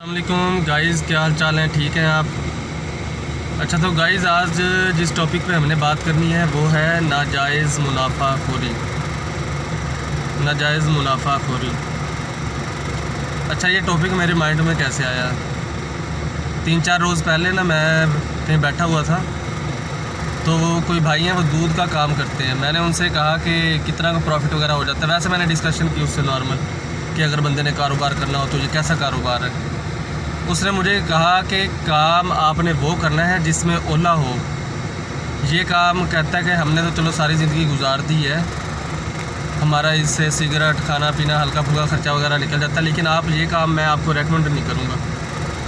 अस्सलामुअलैकुम गाइज़, क्या हाल चाल हैं? ठीक हैं आप? अच्छा, तो गाइज़ आज जिस टॉपिक पे हमने बात करनी है वो है नाजायज़ मुनाफाखोरी। नाजायज़ मुनाफाखोरी। अच्छा, ये टॉपिक मेरे माइंड में कैसे आया? 3-4 रोज़ पहले ना मैं कहीं बैठा हुआ था, तो वो कोई भाई हैं, वो दूध का काम करते हैं। मैंने उनसे कहा कि कितना का प्रॉफिट वगैरह हो जाता है। वैसे मैंने डिस्कशन की उससे नॉर्मल कि अगर बंदे ने कारोबार करना हो तो ये कैसा कारोबार है। उसने मुझे कहा कि काम आपने वो करना है जिसमें ओला हो। ये काम कहता है कि हमने तो चलो सारी ज़िंदगी गुजार दी है, हमारा इससे सिगरेट, खाना पीना, हल्का फुल्का ख़र्चा वगैरह निकल जाता है, लेकिन आप ये काम मैं आपको रेकमेंड नहीं करूँगा।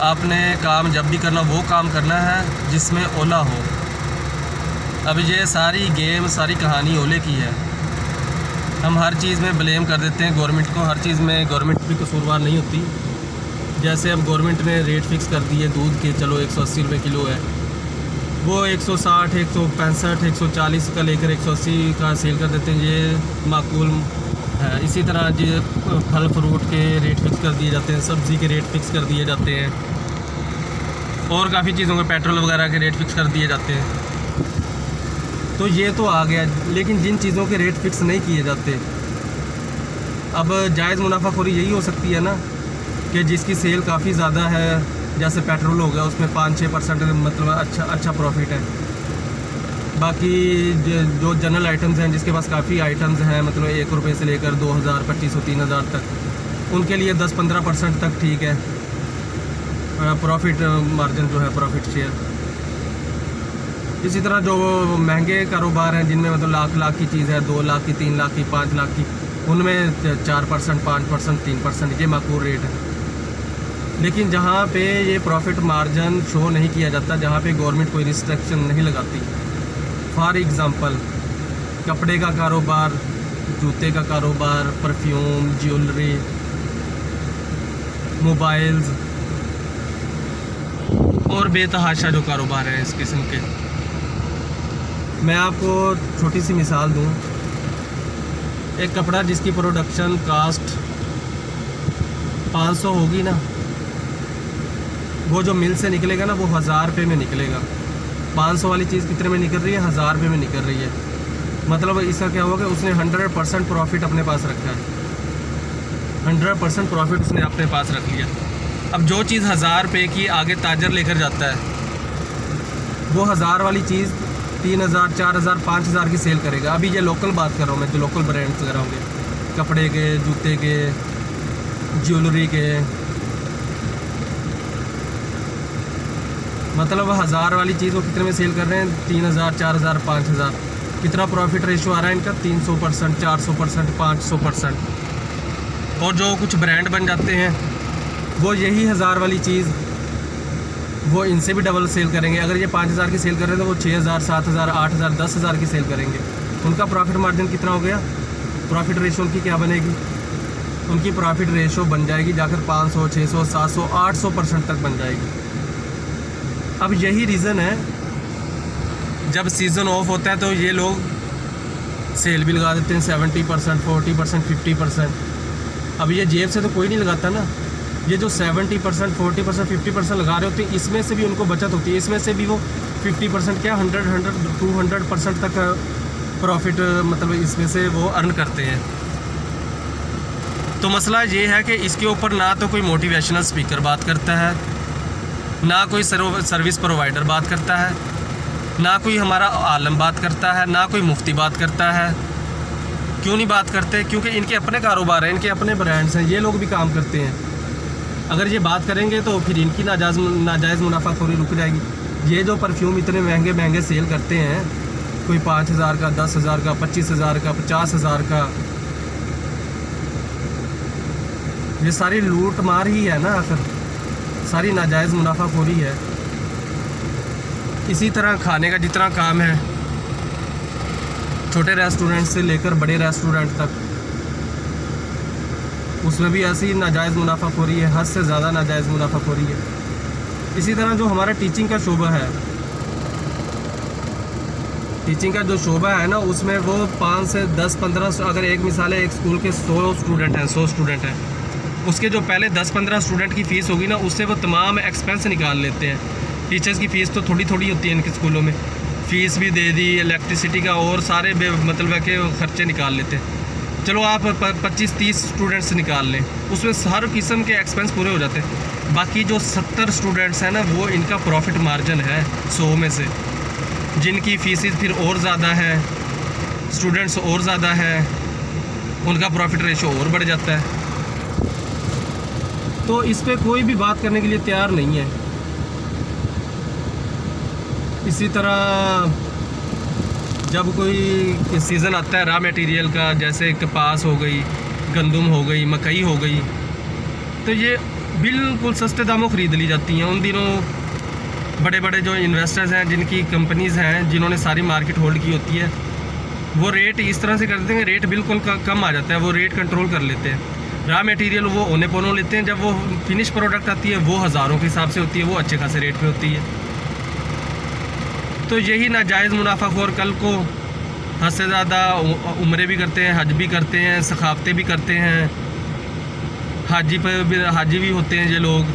आपने काम जब भी करना वो काम करना है जिसमें ओला हो। अब ये सारी गेम, सारी कहानी ओले की है। हम हर चीज़ में ब्लेम कर देते हैं गवर्नमेंट को। हर चीज़ में गवर्नमेंट भी कसूरवार नहीं होती। जैसे अब गवर्नमेंट ने रेट फिक्स कर दिए दूध के, चलो 180 रुपये किलो है, वो 160, 165, 140 का लेकर 180 का सेल कर देते हैं। ये माकूल है। इसी तरह ये फल फ्रूट के रेट फिक्स कर दिए जाते हैं, सब्ज़ी के रेट फिक्स कर दिए जाते हैं, और काफ़ी चीज़ों के पेट्रोल वगैरह के रेट फिक्स कर दिए जाते हैं। तो ये तो आ गया, लेकिन जिन चीज़ों के रेट फिक्स नहीं किए जाते, अब जायज़ मुनाफाखोरी यही हो सकती है ना कि जिसकी सेल काफ़ी ज़्यादा है, जैसे पेट्रोल हो गया, उसमें 5-6% मतलब अच्छा प्रॉफिट है। बाकी जो जनरल आइटम्स हैं, जिसके पास काफ़ी आइटम्स हैं, मतलब 1 रुपये से लेकर 2000, 2500, 3000 तक, उनके लिए 10-15% तक ठीक है प्रॉफिट मार्जिन जो है, प्रॉफिट शेयर। इसी तरह जो महंगे कारोबार हैं, जिनमें मतलब लाख की चीज़ है, 2 लाख की, 3 लाख की, 5 लाख की, उनमें 4%, 5%, 3% ये माकूल रेट है। लेकिन जहाँ पे ये प्रॉफिट मार्जिन शो नहीं किया जाता, जहाँ पे गवर्नमेंट कोई रिस्ट्रिक्शन नहीं लगाती, फॉर एग्ज़ाम्पल कपड़े का कारोबार, जूते का कारोबार, परफ्यूम, ज्वेलरी, मोबाइल्स और बेतहाशा जो कारोबार है इस किस्म के। मैं आपको छोटी सी मिसाल दूँ। एक कपड़ा जिसकी प्रोडक्शन कास्ट 500 होगी ना, वो जो मिल से निकलेगा ना, वो 1000 रुपये में निकलेगा। 500 वाली चीज़ कितने में निकल रही है? 1000 रुपये में निकल रही है। मतलब इसका क्या होगा कि उसने 100% प्रॉफिट अपने पास रखा है। 100% प्रॉफिट उसने अपने पास रख लिया। अब जो चीज़ 1000 रुपये की आगे ताजर लेकर जाता है, वो 1000 वाली चीज़ 3000, 4000, 5000 की सेल करेगा। अभी ये लोकल बात कर रहा हूँ मैं, जो लोकल ब्रांड्स वगैरह होंगे, कपड़े के, जूते के, ज्वेलरी के, मतलब 1000 वाली चीज़ वो कितने में सेल कर रहे हैं? 3000, 4000, 5000। कितना प्रॉफिट रेशो आ रहा है इनका? 300%, 400%, 500%। और जो कुछ ब्रांड बन जाते हैं, वो यही 1000 वाली चीज़ वो इनसे भी डबल सेल करेंगे। अगर ये 5000 की सेल कर रहे हैं तो वो 6000, 7000, 8000, 10000 की सेल करेंगे। उनका प्रॉफिट मार्जिन कितना हो गया? प्रॉफिट रेशो उनकी क्या बनेगी? उनकी प्रॉफिट रेशो बन जाएगी जाकर 500, 600, 700, 800% तक बन जाएगी। अब यही रीज़न है, जब सीज़न ऑफ होता है तो ये लोग सेल भी लगा देते हैं 70%, 40%, 50%। अब ये जेब से तो कोई नहीं लगाता ना। ये जो 70%, 40%, 50% लगा रहे होते हैं, इसमें से भी उनको बचत होती है। इसमें से भी वो 50% क्या 100, 200% तक प्रॉफिट मतलब इसमें से वो अर्न करते हैं। तो मसला ये है कि इसके ऊपर ना तो कोई मोटिवेशनल स्पीकर बात करता है, ना कोई सर्विस प्रोवाइडर बात करता है, ना कोई हमारा आलम बात करता है, ना कोई मुफ्ती बात करता है। क्यों नहीं बात करते? क्योंकि इनके अपने कारोबार हैं, इनके अपने ब्रांड्स हैं, ये लोग भी काम करते हैं। अगर ये बात करेंगे तो फिर इनकी नाजायज़ मुनाफाखोरी रुक जाएगी। ये जो परफ्यूम इतने महंगे महंगे सेल करते हैं, कोई 5000 का, 10,000 का, 25,000 का, 50,000 का, ये सारी लूट मार ही है ना, आखिर सारी नाजायज़ मुनाफाखोरी है। इसी तरह खाने का जितना काम है, छोटे रेस्टोरेंट से लेकर बड़े रेस्टोरेंट तक, उसमें भी ऐसी नाजायज़ मुनाफाखोरी है, हद से ज़्यादा नाजायज़ मुनाफाखोरी है। इसी तरह जो हमारा टीचिंग का शोबा है, टीचिंग का जो शोबा है ना, उसमें वो 5 से 10, 15, अगर एक मिसाल है, एक स्कूल के 100 स्टूडेंट हैं, उसके जो पहले 10-15 स्टूडेंट की फ़ीस होगी ना, उससे वो तमाम एक्सपेंस निकाल लेते हैं। टीचर्स की फ़ीस तो थोड़ी थोड़ी होती है इनके स्कूलों में, फ़ीस भी दे दी, इलेक्ट्रिसिटी का और सारे मतलब है कि ख़र्चे निकाल लेते हैं। चलो आप 25-30 स्टूडेंट्स निकाल लें, उसमें हर किस्म के एक्सपेंस पूरे हो जाते हैं। बाकी जो 70 स्टूडेंट्स हैं ना, वो इनका प्रॉफिट मार्जिन है 100 में से, जिनकी फ़ीसेस फिर और ज़्यादा है, स्टूडेंट्स और ज़्यादा है, उनका प्रॉफिट रेशो और बढ़ जाता है। तो इस पे कोई भी बात करने के लिए तैयार नहीं है। इसी तरह जब कोई सीज़न आता है रॉ मटेरियल का, जैसे कपास हो गई, गंदम हो गई, मकई हो गई, तो ये बिल्कुल सस्ते दामों ख़रीद ली जाती हैं। उन दिनों बड़े बड़े जो इन्वेस्टर्स हैं, जिनकी कंपनीज़ हैं, जिन्होंने सारी मार्केट होल्ड की होती है, वो रेट इस तरह से कर देते हैं, रेट बिल्कुल कम आ जाता है, वो रेट कंट्रोल कर लेते हैं। रॉ मटेरियल वो औने पौनों लेते हैं, जब वो फिनिश प्रोडक्ट आती है वो हज़ारों के हिसाब से होती है, वो अच्छे खासे रेट पे होती है। तो यही नाजायज़ मुनाफाखोर कल को हद से ज़्यादा उम्रें भी करते हैं, हज भी करते हैं, सखावतें भी करते हैं, हाजी पर भी हाजी भी होते हैं ये लोग,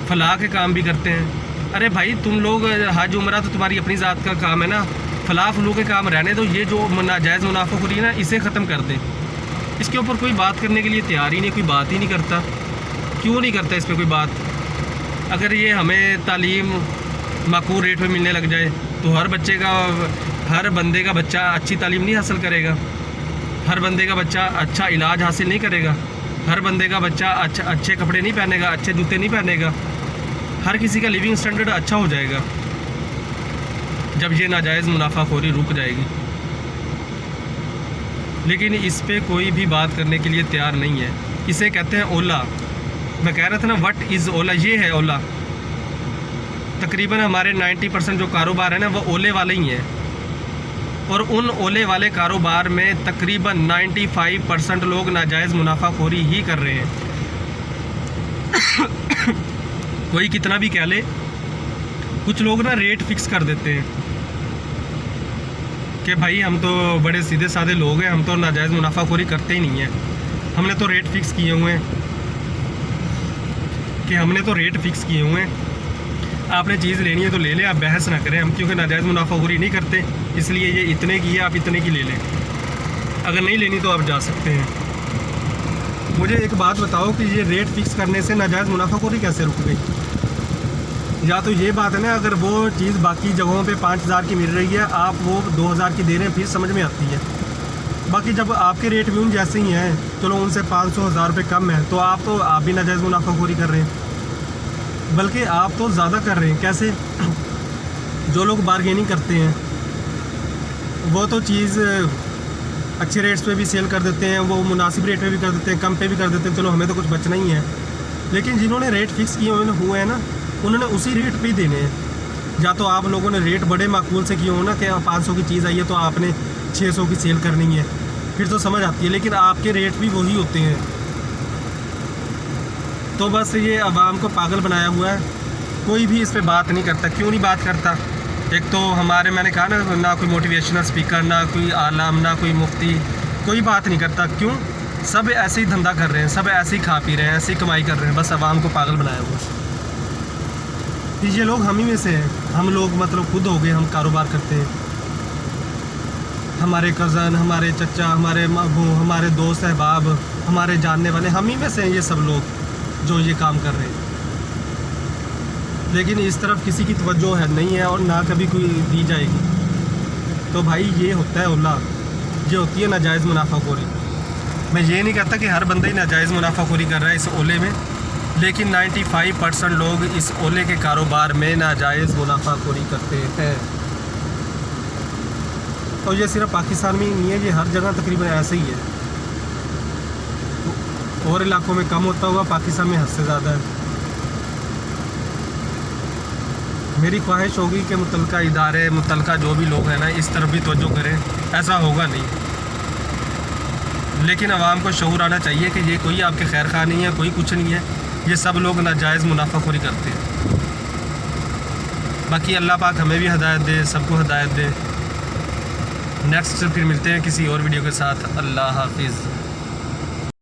फलाह के काम भी करते हैं। अरे भाई तुम लोग हज उम्रा तो तुम्हारी अपनी ज़ात का काम है ना, फलाह फलू के काम रहने दो। ये जो नाजायज़ मुनाफाखोरी है ना, इसे ख़त्म कर दें। इसके ऊपर कोई बात करने के लिए तैयार ही नहीं, कोई बात ही नहीं करता। क्यों नहीं करता इस पर कोई बात? अगर ये हमें तालीम माकूल रेट पे मिलने लग जाए तो हर बंदे का बच्चा अच्छी तालीम नहीं हासिल करेगा, हर बंदे का बच्चा अच्छा इलाज हासिल नहीं करेगा, हर बंदे का बच्चा अच्छे कपड़े नहीं पहनेगा, अच्छे जूते नहीं पहनेगा, हर किसी का लिविंग स्टैंडर्ड अच्छा हो जाएगा जब ये नाजायज़ मुनाफाखोरी रुक जाएगी। लेकिन इस पे कोई भी बात करने के लिए तैयार नहीं है। इसे कहते हैं ओला। मैं कह रहा था ना, व्हाट इज़ ओला, ये है ओला। तकरीबन हमारे 90% जो कारोबार है ना, वो ओले वाले ही हैं, और उन ओले वाले कारोबार में तकरीबन 95% लोग नाजायज़ मुनाफाखोरी ही कर रहे हैं। कोई कितना भी कह ले, कुछ लोग ना रेट फिक्स कर देते हैं कि भाई हम तो बड़े सीधे साधे लोग हैं, हम तो नाजायज़ मुनाफाखोरी करते ही नहीं हैं, हमने तो रेट फिक्स किए हुए हैं आपने चीज़ लेनी है तो ले लें, आप बहस ना करें। हम क्योंकि नाजायज़ मुनाफाखोरी नहीं करते, इसलिए ये इतने की है, आप इतने की ले लें, अगर नहीं लेनी तो आप जा सकते हैं। मुझे एक बात बताओ कि ये रेट फिक्स करने से नाजायज़ मुनाफाखोरी कैसे रुक गई? या तो ये बात है ना, अगर वो चीज़ बाकी जगहों पे 5000 की मिल रही है, आप वो 2000 की दे रहे हैं, फिर समझ में आती है। बाकी जब आपके रेट भी उन जैसे ही हैं, चलो उनसे 500-1000 रुपये कम है, तो आप भी नाजायज़ मुनाफाखोरी कर रहे हैं, बल्कि आप तो ज़्यादा कर रहे हैं। कैसे? जो लोग बारगेनिंग करते हैं वो तो चीज़ अच्छे रेट्स पे भी सेल कर देते हैं, वो मुनासिब रेट पे भी कर देते हैं, कम पे भी कर देते हैं, चलो हमें तो कुछ बचना ही है। लेकिन जिन्होंने रेट फिक्स किए हुए हैं ना, उन्होंने उसी रेट पे ही देने हैं। या तो आप लोगों ने रेट बड़े माकूल से किए हो ना, कि 500 की चीज़ आई है तो आपने 600 की सेल करनी है, फिर तो समझ आती है। लेकिन आपके रेट भी वही होते हैं। तो बस ये आवाम को पागल बनाया हुआ है, कोई भी इस पर बात नहीं करता। क्यों नहीं बात करता? एक तो हमारे, मैंने कहा ना कोई मोटिवेशनल स्पीकर, ना कोई आलम, ना कोई मुफ्ती, कोई बात नहीं करता। क्यों? सब ऐसे ही धंधा कर रहे हैं, सब ऐसे ही खा पी रहे हैं, ऐसे ही कमाई कर रहे हैं, बस आवाम को पागल बनाया हुआ है। ये लोग हम ही में से हैं। हम लोग मतलब खुद हो गए, हम कारोबार करते हैं, हमारे कज़न, हमारे चचा, हमारे अबू, हमारे दोस्त अहबाब, हमारे जानने वाले, हम ही में से हैं ये सब लोग जो ये काम कर रहे हैं। लेकिन इस तरफ किसी की तवज्जो है नहीं है, और ना कभी कोई दी जाएगी। तो भाई ये होता है ओला, ये होती है नाजायज़ मुनाफाखोरी। मैं ये नहीं कहता कि हर बंदा ही नाजायज़ मुनाफाखोरी कर रहा है इस ओले में, लेकिन 95% लोग इस ओले के कारोबार में नाजायज़ मुनाफाखोरी करते हैं। और ये सिर्फ पाकिस्तान में ही नहीं है, ये हर जगह तकरीबन ऐसे ही है। और इलाकों में कम होता होगा, पाकिस्तान में हद से ज़्यादा है। मेरी ख्वाहिश होगी कि मुतलका इदारे, मुतलका जो भी लोग हैं ना, इस तरफ भी तवज्जो करें। ऐसा होगा नहीं, लेकिन आवाम को शऊर आना चाहिए कि ये कोई आपके खैर खा नहीं है, कोई कुछ नहीं है, ये सब लोग नाजायज़ मुनाफाखोरी करते हैं। बाकी अल्लाह पाक हमें भी हिदायत दे, सबको हिदायत दे। नेक्स्ट फिर मिलते हैं किसी और वीडियो के साथ। अल्लाह हाफिज़।